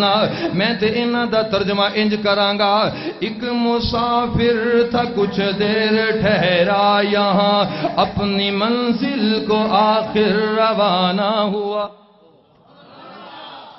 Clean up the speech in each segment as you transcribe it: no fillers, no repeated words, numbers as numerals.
سننا میں تے انہاں دا ترجمہ انج کراں گا ایک مسافر تھا کچھ دیر ٹھہرا یہاں اپنی منزل کو آخر روانہ ہوا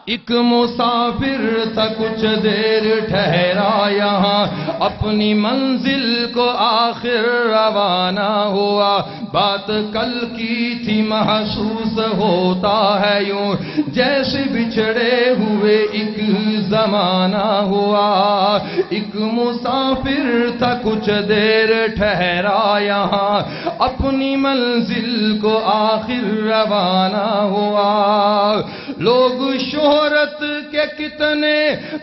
ایک مسافر تھا کچھ دیر ٹھہرا یہاں اپنی منزل کو آخر روانہ ہوا بات کل کی تھی محسوس ہوتا ہے یوں جیسے بچھڑے ہوئے ایک زمانہ ہوا ایک مسافر تھا کچھ دیر ٹھہرا یہاں اپنی منزل کو آخر روانہ ہوا لوگ شہرت کے کتنے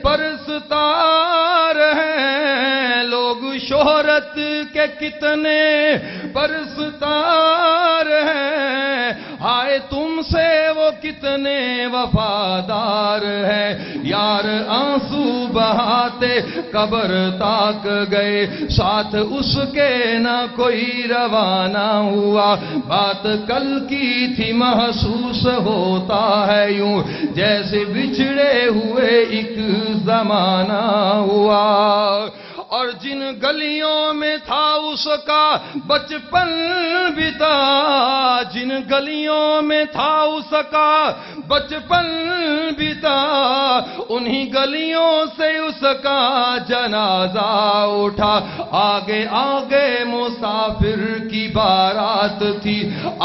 پرستار ہیں لوگ شہرت کے کتنے پرستار ہیں ہائے تم سے وہ کتنے وفادار ہیں یار آنسو بہاتے قبر تاک گئے ساتھ اس کے نہ کوئی روانہ ہوا بات کل کی تھی محسوس ہوتا ہے یوں جیسے بچھڑے ہوئے ایک زمانہ ہوا اور جن گلیوں میں تھا اس کا بچپن بتا جن گلیوں میں تھا اس کا بچپن بتا انہی گلیوں سے اس کا جنازہ اٹھا آگے آگے مسافر کی بارات تھی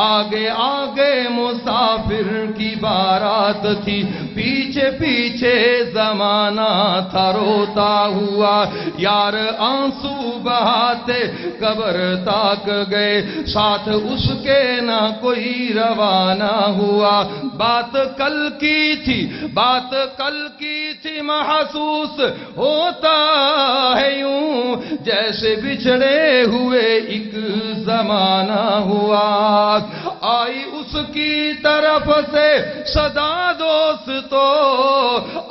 آگے آگے مسافر کی بارات تھی پیچھے پیچھے زمانہ تھا روتا ہوا یار آنسو بہاتے قبر تاک گئے ساتھ اس کے نہ کوئی روانہ ہوا بات کل کی تھی محسوس ہوتا ہے یوں جیسے بچھڑے ہوئے ایک زمانہ ہوا آئی اس کی طرف سے صدا دوستو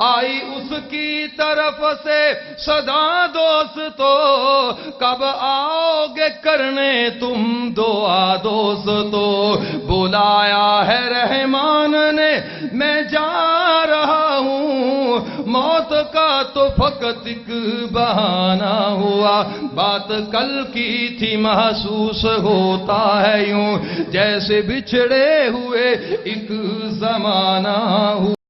آئی اس کی طرف سے صدا دوستو کب آؤ گے کرنے تم دعا دوستو بلایا ہے رحمان نے میں جا رہا ہوں موت کا تو فقط ایک بہانہ ہوا بات کل کی تھی محسوس ہوتا ہے یوں جیسے بچھڑے ہوئے ایک زمانہ ہوا